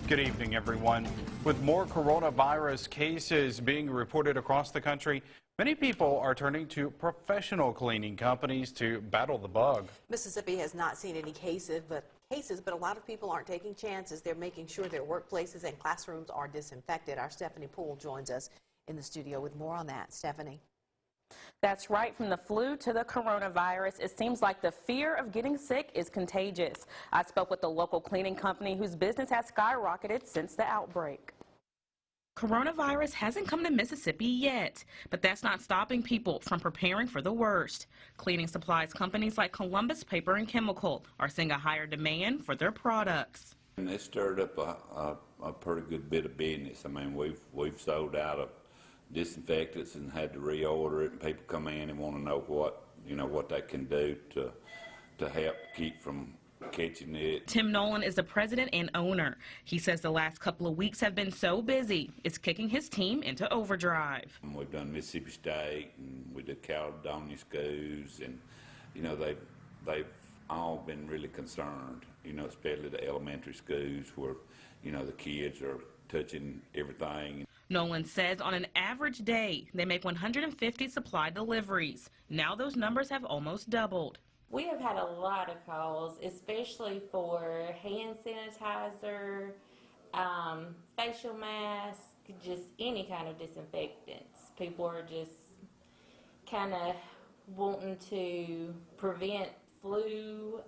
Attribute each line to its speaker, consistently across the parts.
Speaker 1: Good evening, everyone. With more coronavirus cases being reported across the country, many people are turning to professional cleaning companies to battle the bug.
Speaker 2: Mississippi has not seen any cases, but a lot of people aren't taking chances. They're making sure their workplaces and classrooms are disinfected. Our Stephanie Poole joins us in the studio with more on that. Stephanie.
Speaker 3: That's right. From the flu to the coronavirus, it seems like the fear of getting sick is contagious. I spoke with the local cleaning company whose business has skyrocketed since the outbreak. Coronavirus hasn't come to Mississippi yet, but that's not stopping people from preparing for the worst. Cleaning supplies companies like Columbus Paper and Chemical are seeing a higher demand for their products.
Speaker 4: And it stirred up a pretty good bit of business. I mean, we've sold out of disinfectants and had to reorder it, and people come in and want to know what they can do to help keep from catching it.
Speaker 3: Tim Nolan is the president and owner. He says the last couple of weeks have been so busy, it's kicking his team into overdrive.
Speaker 4: We've done Mississippi State, and we did Caledonia schools, and they've all been really concerned, especially the elementary schools where the kids are touching everything.
Speaker 3: Nolan says on an average day, they make 150 supply deliveries. Now those numbers have almost doubled.
Speaker 5: We have had a lot of calls, especially for hand sanitizer, facial mask, just any kind of disinfectants. People are just kind of wanting to prevent flu.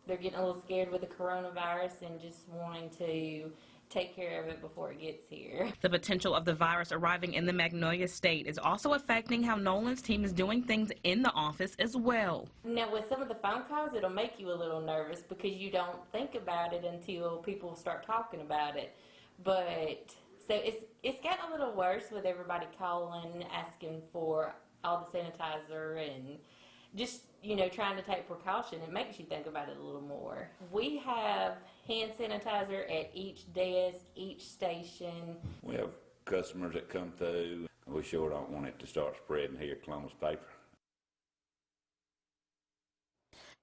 Speaker 5: They're getting a little scared with the coronavirus and just wanting to take care of it before it gets here.
Speaker 3: The potential of the virus arriving in the Magnolia State is also affecting how Nolan's team is doing things in the office as well.
Speaker 5: Now, with some of the phone calls, it'll make you a little nervous because you don't think about it until people start talking about it. But so it's gotten a little worse with everybody calling, asking for all the sanitizer and just, trying to take precaution. It makes you think about it a little more. We have hand sanitizer at each desk, each station.
Speaker 4: We have customers that come through. We sure don't want it to start spreading here at Columbus Paper.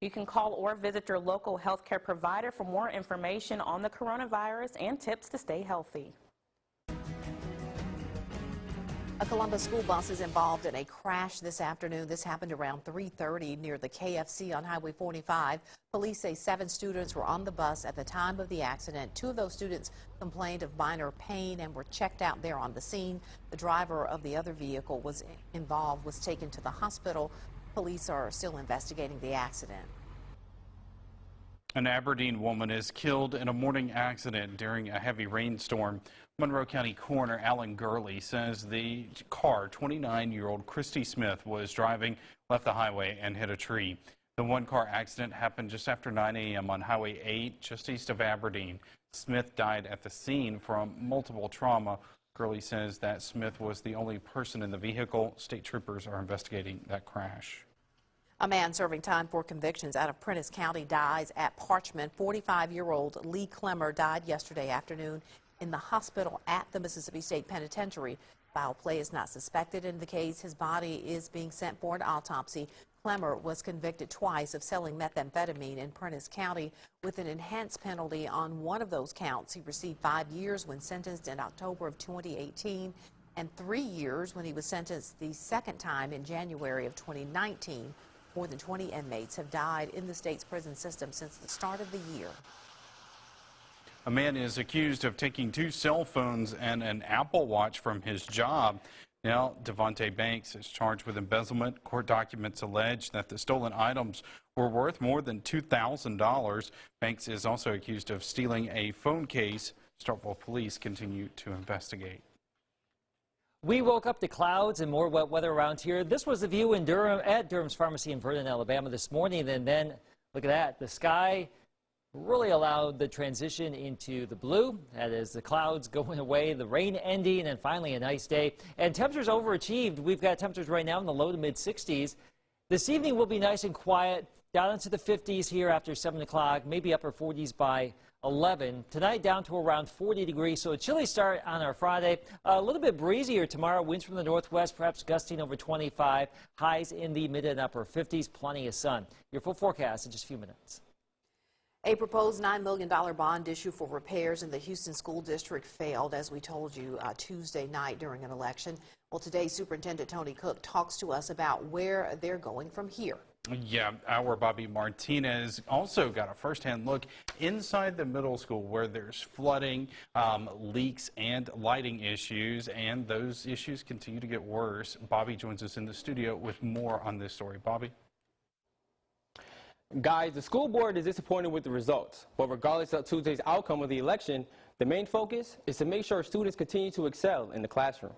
Speaker 3: You can call or visit your local healthcare provider for more information on the coronavirus and tips to stay healthy.
Speaker 2: A Columbus school bus is involved in a crash this afternoon. This happened around 3:30 near the KFC on Highway 45. Police say 7 students were on the bus at the time of the accident. 2 of those students complained of minor pain and were checked out there on the scene. The driver of the other vehicle was taken to the hospital. Police are still investigating the accident.
Speaker 1: An Aberdeen woman is killed in a morning accident during a heavy rainstorm. Monroe County Coroner Alan Gurley says the car 29-year-old Christy Smith was driving left the highway and hit a tree. The one-car accident happened just after 9 a.m. on Highway 8, just east of Aberdeen. Smith died at the scene from multiple trauma. Gurley says that Smith was the only person in the vehicle. State troopers are investigating that crash.
Speaker 2: A man serving time for convictions out of Prentiss County dies at Parchman. 45-year-old Lee Clemmer died yesterday afternoon in the hospital at the Mississippi State Penitentiary. Foul play is not suspected in the case. His body is being sent for an autopsy. Clemmer was convicted twice of selling methamphetamine in Prentiss County with an enhanced penalty on one of those counts. He received 5 years when sentenced in October of 2018 and 3 years when he was sentenced the second time in January of 2019. More than 20 inmates have died in the state's prison system since the start of the year.
Speaker 1: A man is accused of taking 2 cell phones and an Apple Watch from his job. Now, Devontae Banks is charged with embezzlement. Court documents allege that the stolen items were worth more than $2,000. Banks is also accused of stealing a phone case. Starkville police continue to investigate.
Speaker 6: We woke up to clouds and more wet weather around here. This was the view in Durham at Durham's Pharmacy in Vernon, Alabama this morning. And then look at that. The sky really allowed the transition into the blue. That is the clouds going away, the rain ending, and finally a nice day. And temperatures overachieved. We've got temperatures right now in the low to mid 60s. This evening will be nice and quiet, down into the 50s here after 7 o'clock, maybe upper 40s by 11. Tonight down to around 40 degrees, so a chilly start on our Friday. A little bit breezier tomorrow, winds from the northwest, perhaps gusting over 25. Highs in the mid and upper 50s, plenty of sun. Your full forecast in just a few minutes.
Speaker 2: A proposed $9 million bond issue for repairs in the Houston School District failed, as we told you Tuesday night during an election. Well, today, Superintendent Tony Cook talks to us about where they're going from here.
Speaker 1: Yeah, our Bobby Martinez also got a firsthand look inside the middle school where there's flooding, leaks, and lighting issues, and those issues continue to get worse. Bobby joins us in the studio with more on this story. Bobby?
Speaker 7: Guys, the school board is disappointed with the results, but regardless of Tuesday's outcome of the election, the main focus is to make sure students continue to excel in the classroom.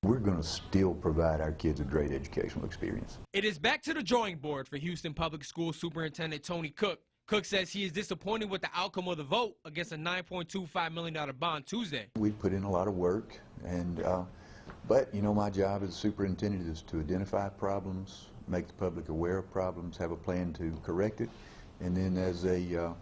Speaker 8: We're going to still provide our kids a great educational experience.
Speaker 9: It is back to the drawing board for Houston Public School Superintendent Tony Cook. Cook says he is disappointed with the outcome of the vote against a $9.25 million bond Tuesday.
Speaker 8: We put in a lot of work, and but you know, my job as superintendent is to identify problems, make the public aware of problems, have a plan to correct it, and then as a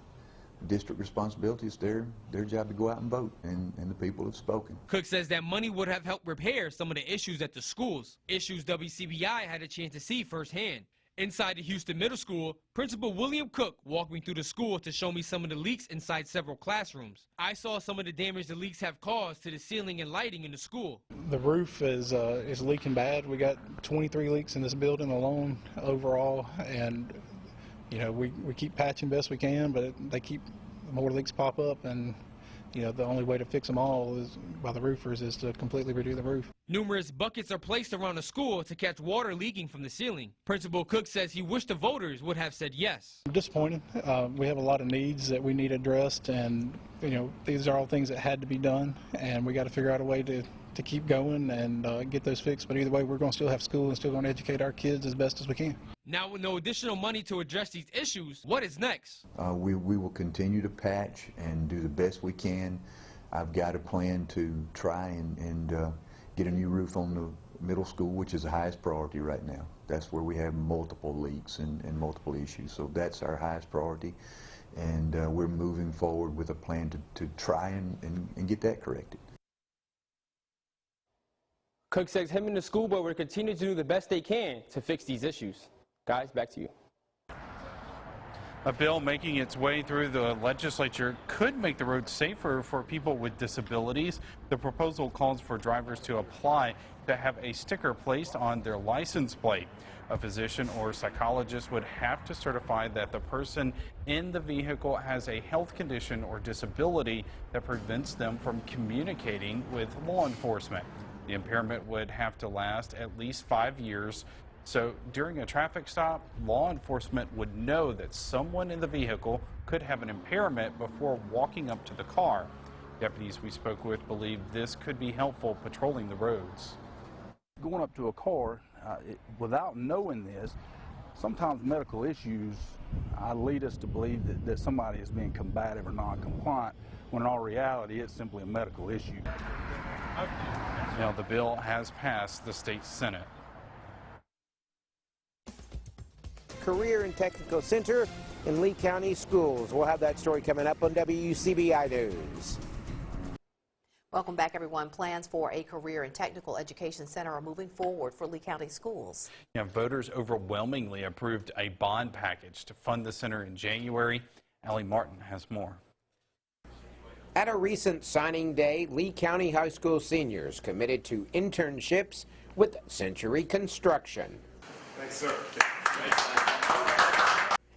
Speaker 8: district responsibility, it's their job to go out and vote, and the people have spoken.
Speaker 9: Cook says that money would have helped repair some of the issues at the schools, issues WCBI had a chance to see firsthand. Inside the Houston Middle School, Principal William Cook walked me through the school to show me some of the leaks inside several classrooms. I saw some of the damage the leaks have caused to the ceiling and lighting in the school.
Speaker 10: The roof is leaking bad. We got 23 leaks in this building alone overall, and you know, we keep patching best we can, but more leaks pop up, and you know, the only way to fix them all is by the roofers is to completely redo the roof.
Speaker 9: Numerous buckets are placed around the school to catch water leaking from the ceiling. Principal Cook says he wished the voters would have said yes.
Speaker 10: I'm disappointed. We have a lot of needs that we need addressed, and you know, these are all things that had to be done, and we got to figure out a way to keep going and get those fixed. But either way, we're going to still have school and still going to educate our kids as best as we can.
Speaker 9: Now, with no additional money to address these issues, what is next?
Speaker 8: We will continue to patch and do the best we can. I've got a plan to try and get a new roof on the middle school, which is the highest priority right now. That's where we have multiple leaks and multiple issues, so that's our highest priority, and we're moving forward with a plan to try and get that corrected.
Speaker 7: Cook says him and the school board will continue to do the best they can to fix these issues. Guys, back to you.
Speaker 1: A bill making its way through the legislature could make the roads safer for people with disabilities. The proposal calls for drivers to apply to have a sticker placed on their license plate. A physician or psychologist would have to certify that the person in the vehicle has a health condition or disability that prevents them from communicating with law enforcement. The impairment would have to last at least 5 years. So during a traffic stop, law enforcement would know that someone in the vehicle could have an impairment before walking up to the car. Deputies we spoke with believe this could be helpful patrolling the roads.
Speaker 11: Going up to a car without knowing this, sometimes medical issues lead us to believe that somebody is being combative or non-compliant, when in all reality it's simply a medical issue.
Speaker 1: Now the bill has passed the state Senate.
Speaker 12: Career and Technical Center in Lee County Schools. We'll have that story coming up on WCBI News.
Speaker 2: Welcome back, everyone. Plans for a career and technical education center are moving forward for Lee County Schools.
Speaker 1: Yeah, voters overwhelmingly approved a bond package to fund the center in January. Allie Martin has more.
Speaker 12: At a recent signing day, Lee County High School seniors committed to internships with Century Construction.
Speaker 13: Thanks, sir.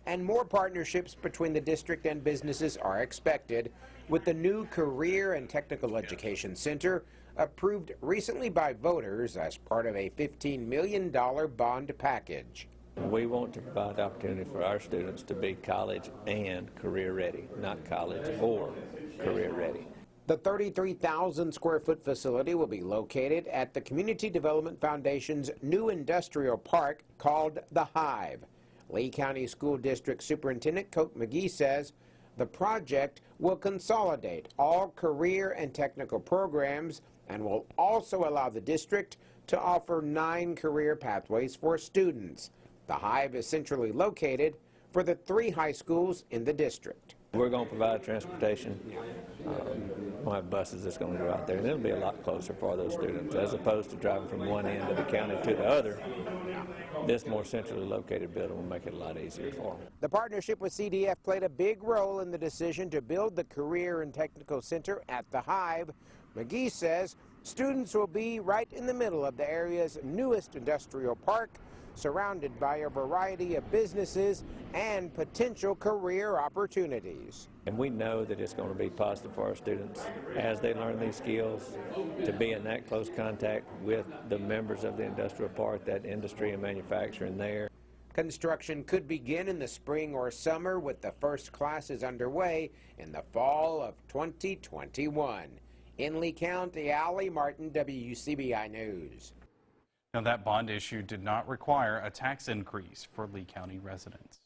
Speaker 12: And more partnerships between the district and businesses are expected, with the new Career and Technical Education Center approved recently by voters as part of a $15 million bond package.
Speaker 14: We want to provide the opportunity for our students to be college and career ready, not college or career ready.
Speaker 12: The 33,000 square foot facility will be located at the Community Development Foundation's new industrial park called The Hive. Lee County School District Superintendent Coke McGee says the project will consolidate all career and technical programs and will also allow the district to offer 9 career pathways for students. The Hive is centrally located for the 3 high schools in the district.
Speaker 14: We're going to provide transportation. We'll have buses that's going to go out there, and it'll be a lot closer for those students, as opposed to driving from one end of the county to the other. this more centrally located building will make it a lot easier for them.
Speaker 12: The partnership with CDF played a big role in the decision to build the Career and Technical Center at the Hive. McGee says students will be right in the middle of the area's newest industrial park, surrounded by a variety of businesses and potential career opportunities.
Speaker 14: And we know that it's going to be positive for our students as they learn these skills to be in that close contact with the members of the industrial park, that industry and manufacturing there.
Speaker 12: Construction could begin in the spring or summer, with the first classes underway in the fall of 2021. In Lee County, Allie Martin, WCBI News.
Speaker 1: Now, that bond issue did not require a tax increase for Lee County residents.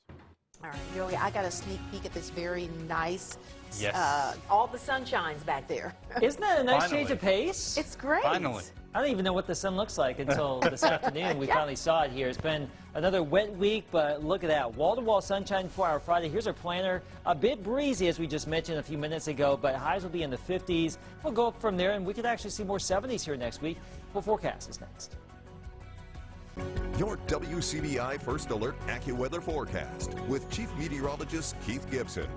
Speaker 2: All right, Joey, I got a sneak peek at this very nice,
Speaker 1: Yes.
Speaker 2: all the sun shines back there.
Speaker 6: Isn't that a nice
Speaker 1: Finally.
Speaker 6: change of pace?
Speaker 2: It's great.
Speaker 1: Finally.
Speaker 6: I don't even know what the sun looks like until this afternoon. We finally saw it here. It's been another wet week, but look at that. Wall-to-wall sunshine for our Friday. Here's our planner. A bit breezy, as we just mentioned a few minutes ago, but highs will be in the 50s. We'll go up from there, and we could actually see more 70s here next week. Full forecast is next.
Speaker 13: Your WCBI First Alert AccuWeather forecast with Chief Meteorologist Keith Gibson.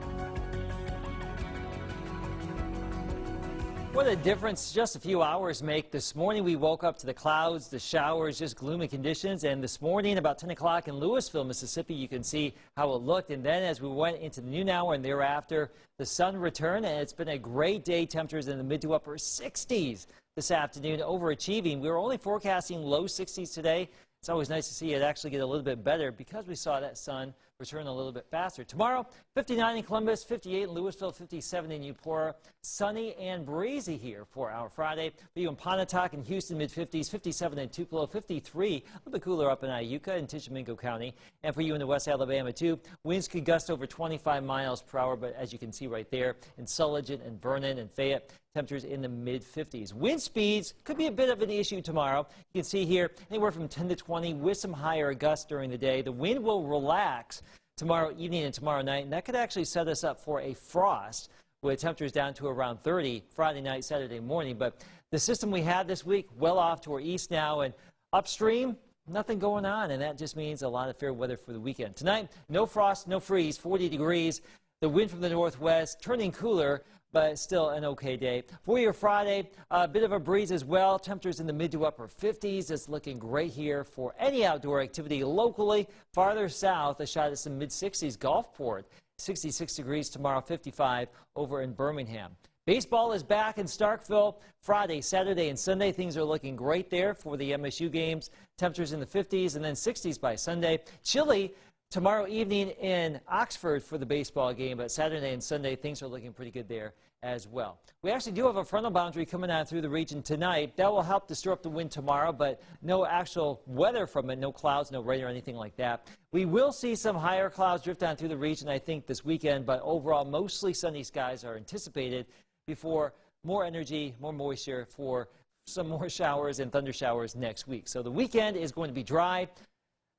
Speaker 6: What a difference just a few hours make. This morning we woke up to the clouds, the showers, just gloomy conditions. And this morning about 10 o'clock in Louisville, Mississippi, you can see how it looked. And then as we went into the noon hour and thereafter, the sun returned, and it's been a great day. Temperatures in the mid to upper 60s this afternoon, overachieving. We were only forecasting low 60s today. It's always nice to see it actually get a little bit better because we saw that sun return a little bit faster. Tomorrow, 59 in Columbus, 58 in Louisville, 57 in Eupora. Sunny and breezy here for our Friday. For you in Pontotoc and Houston, mid-50s, 57 in Tupelo, 53. A little bit cooler up in Iuka and Tishomingo County. And for you in the West Alabama, too, winds could gust over 25 miles per hour, but as you can see right there, in Sulligent and Vernon and Fayette, temperatures in the mid-50s. Wind speeds could be a bit of an issue tomorrow. You can see here anywhere from 10 to 20 with some higher gusts during the day. The wind will relax tomorrow evening and tomorrow night, and that could actually set us up for a frost with temperatures down to around 30 Friday night, Saturday morning. But the system we had this week, well off to our east now, and upstream, nothing going on, and that just means a lot of fair weather for the weekend. Tonight, no frost, no freeze, 40 degrees. The wind from the northwest turning cooler, but still an okay day. For your Friday, a bit of a breeze as well. Temperatures in the mid to upper 50s. It's looking great here for any outdoor activity locally. Farther south, a shot at some mid-60s. Gulfport, 66 degrees tomorrow, 55 over in Birmingham. Baseball is back in Starkville Friday, Saturday, and Sunday. Things are looking great there for the MSU games. Temperatures in the 50s and then 60s by Sunday. Chilly tomorrow evening in Oxford for the baseball game, but Saturday and Sunday, things are looking pretty good there as well. We actually do have a frontal boundary coming out through the region tonight. That will help to stir up the wind tomorrow, but no actual weather from it, no clouds, no rain or anything like that. We will see some higher clouds drift down through the region, I think, this weekend, but overall, mostly sunny skies are anticipated before more energy, more moisture for some more showers and thunder showers next week. So the weekend is going to be dry.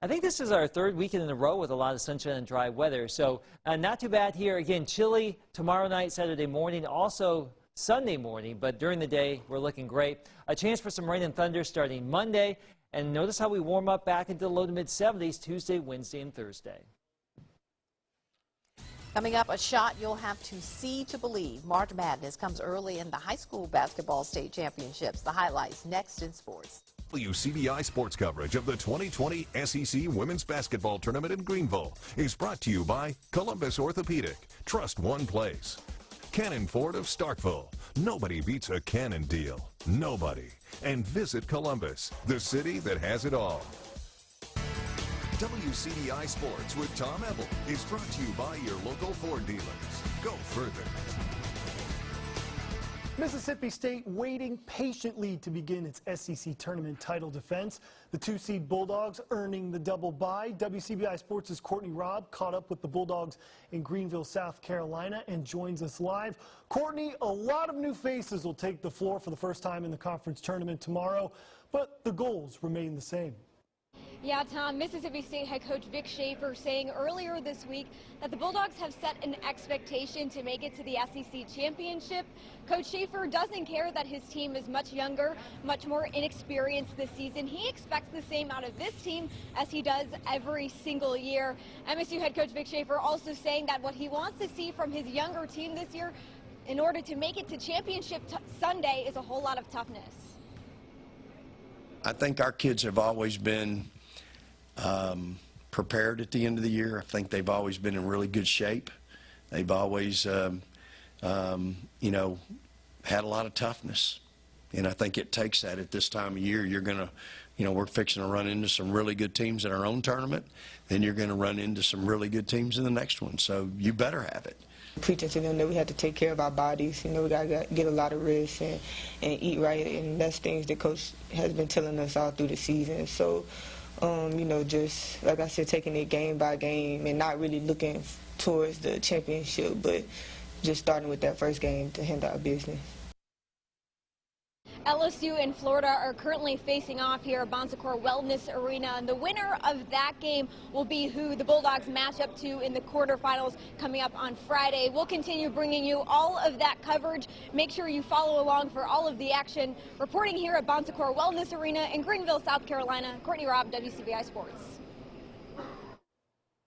Speaker 6: I think this is our third weekend in a row with a lot of sunshine and dry weather. So not too bad here. Again, chilly tomorrow night, Saturday morning, also Sunday morning. But during the day, we're looking great. A chance for some rain and thunder starting Monday. And notice how we warm up back into the low to mid 70s Tuesday, Wednesday, and Thursday.
Speaker 2: Coming up, a shot you'll have to see to believe. March Madness comes early in the high school basketball state championships. The highlights next in sports.
Speaker 13: WCBI sports coverage of the 2020 SEC Women's Basketball Tournament in Greenville is brought to you by Columbus Orthopedic. Trust one place. Cannon Ford of Starkville. Nobody beats a Cannon deal. Nobody. And visit Columbus, the city that has it all. WCBI Sports with Tom Ebel is brought to you by your local Ford dealers. Go further.
Speaker 15: Mississippi State waiting patiently to begin its SEC tournament title defense. The 2-seed Bulldogs earning the double bye. WCBI Sports' Courtney Robb caught up with the Bulldogs in Greenville, South Carolina, and joins us live. Courtney, a lot of new faces will take the floor for the first time in the conference tournament tomorrow, but the goals remain the same.
Speaker 16: Yeah, Tom, Mississippi State head coach Vic Schaefer saying earlier this week that the Bulldogs have set an expectation to make it to the SEC championship. Coach Schaefer doesn't care that his team is much younger, much more inexperienced this season. He expects the same out of this team as he does every single year. MSU head coach Vic Schaefer also saying that what he wants to see from his younger team this year in order to make it to championship Sunday is a whole lot of toughness.
Speaker 17: I think our kids have always been prepared at the end of the year. I think they've always been in really good shape. They've always, you know, had a lot of toughness. And I think it takes that at this time of year. You're going to, you know, we're fixing to run into some really good teams in our own tournament. Then you're going to run into some really good teams in the next one. So you better have it.
Speaker 18: Preaching to them that we have to take care of our bodies. You know, we got to get a lot of rest and eat right. And that's things that Coach has been telling us all through the season. So, you know, just, like I said, taking it game by game and not really looking towards the championship, but just starting with that first game to handle our business.
Speaker 16: LSU and Florida are currently facing off here at Bon Secours Wellness Arena, and the winner of that game will be who the Bulldogs match up to in the quarterfinals coming up on Friday. We'll continue bringing you all of that coverage. Make sure you follow along for all of the action. Reporting here at Bon Secours Wellness Arena in Greenville, South Carolina, Courtney Robb, WCBI Sports.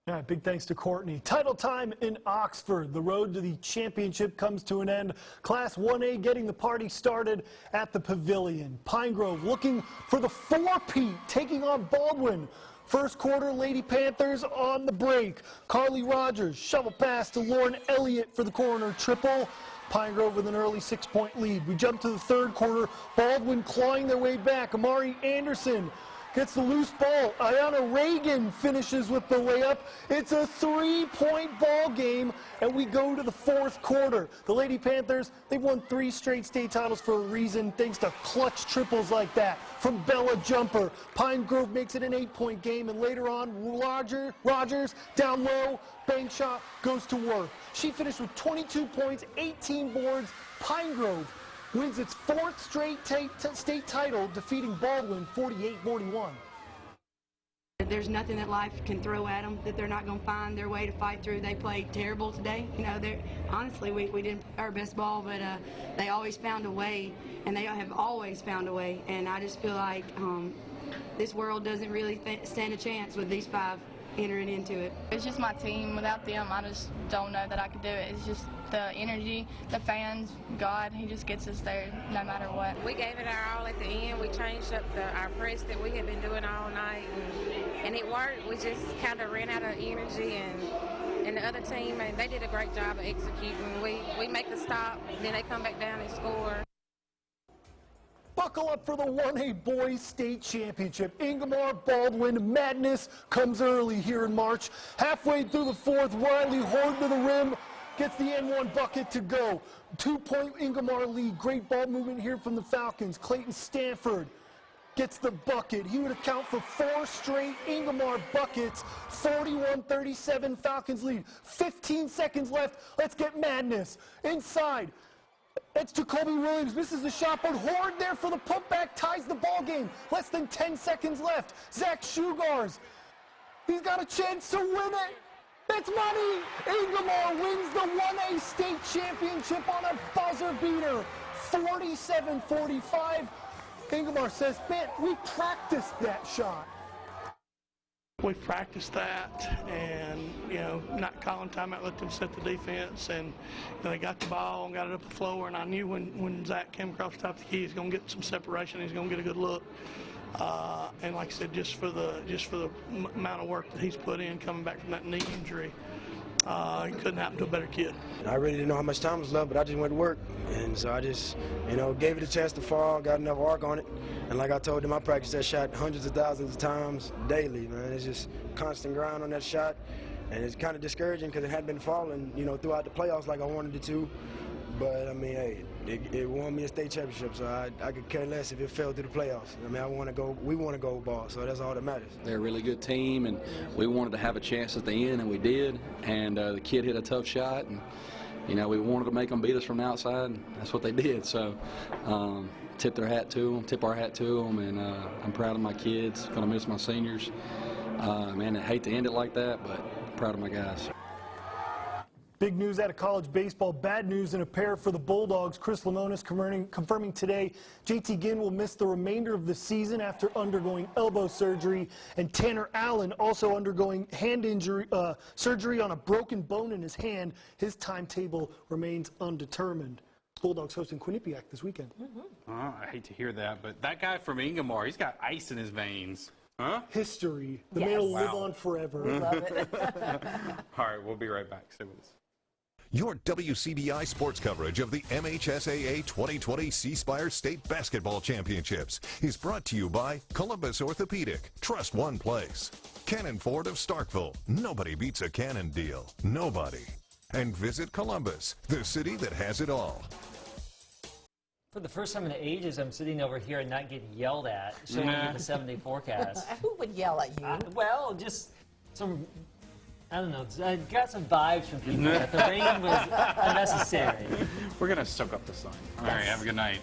Speaker 15: Yeah, big thanks to Courtney. Title time in Oxford. The road to the championship comes to an end. Class 1A getting the party started at the Pavilion. Pine Grove looking for the four-peat, taking on Baldwin. First quarter, Lady Panthers on the break. Carly Rogers shovel pass to Lauren Elliott for the corner triple. Pine Grove with an early 6-point lead. We jump to the third quarter. Baldwin clawing their way back. Amari Anderson gets the loose ball. Ayana Reagan finishes with the layup. It's a 3-point ball game, and we go to the fourth quarter. The Lady Panthers, they've won 3 straight state titles for a reason, thanks to clutch triples like that from Bella Jumper. Pine Grove makes it an 8-point game, and later on, Rogers down low, bank shot, goes to work. She finished with 22 points, 18 boards. Pine Grove wins its 4th straight state title, defeating Baldwin 48-41.
Speaker 19: There's nothing that life can throw at them that they're not going to find their way to fight through. They played terrible today. You know, honestly, we didn't play our best ball, but they always found a way, and they have always found a way. And I just feel like this world doesn't really stand a chance with these 5 entering into it.
Speaker 20: It's just my team. Without them, I just don't know that I could do it. It's just the energy, the fans, God, he just gets us there no matter what.
Speaker 21: We gave it our all at the end. We changed up our press that we had been doing all night, and it worked. We just kind of ran out of energy, and the other team, and they did a great job of executing. We make the stop, then they come back down and score.
Speaker 15: Buckle up for the 1A Boys State Championship. Ingomar Baldwin madness comes early here in March. Halfway through the fourth, Riley Horde to the rim, gets the N1 bucket to go. 2-point Ingomar lead. Great ball movement here from the Falcons. Clayton Stanford gets the bucket. He would account for 4 straight Ingomar buckets. 41-37 Falcons lead. 15 seconds left. Let's get madness. Inside. It's Jacoby Williams, misses the shot, but Horde there for the putback, ties the ball game. Less than 10 seconds left. Zach Shugars, he's got a chance to win it. It's money. Ingomar wins the 1A state championship on a buzzer beater, 47-45. Ingomar says, man, we practiced that shot.
Speaker 22: We've practiced that, and not calling timeout, let them set the defense, and they got the ball and got it up the floor. And I knew when Zach came across the top of the key, he's going to get some separation. He's going to get a good look. And like I said, just for the amount of work that he's put in coming back from that knee injury, it couldn't happen to a better kid.
Speaker 23: I really didn't know how much time was left, but I just went to work, and so I just gave it a chance to fall, got enough arc on it. And like I told them, I practice that shot hundreds of thousands of times daily, man. It's just constant grind on that shot, and it's kind of discouraging because it hadn't been falling, throughout the playoffs like I wanted it to. But, I mean, hey, it won me a state championship, so I could care less if it fell through the playoffs. I mean, we want to go ball, so that's all that matters.
Speaker 24: They're a really good team, and we wanted to have a chance at the end, and we did. And the kid hit a tough shot, and, we wanted to make them beat us from the outside, and that's what they did. So, tip our hat to them, and I'm proud of my kids. Gonna miss my seniors. Man, I hate to end it like that, but proud of my guys.
Speaker 15: Big news out of college baseball. Bad news in a pair for the Bulldogs. Chris Lemonis confirming today JT Ginn will miss the remainder of the season after undergoing elbow surgery, and Tanner Allen also undergoing hand injury surgery on a broken bone in his hand. His timetable remains undetermined. Bulldogs hosting Quinnipiac this weekend.
Speaker 1: I hate to hear that, but that guy from Ingomar, he's got ice in his veins. Huh?
Speaker 15: History. The
Speaker 2: Yes.
Speaker 15: man will
Speaker 1: Wow.
Speaker 15: live on forever.
Speaker 2: We love it.
Speaker 1: All right, we'll be right back. Stay with us.
Speaker 13: Your WCBI sports coverage of the MHSAA 2020 C-Spire State Basketball Championships is brought to you by Columbus Orthopedic. Trust one place. Cannon Ford of Starkville. Nobody beats a Cannon deal. Nobody. And visit Columbus, the city that has it all.
Speaker 6: For the first time in ages, I'm sitting over here and not getting yelled at, showing you the 7-day forecast.
Speaker 2: Who would yell at you?
Speaker 6: Well, just some, I don't know, I got some vibes from people that the rain was unnecessary.
Speaker 1: We're going to soak up the sun. All right, have a good night.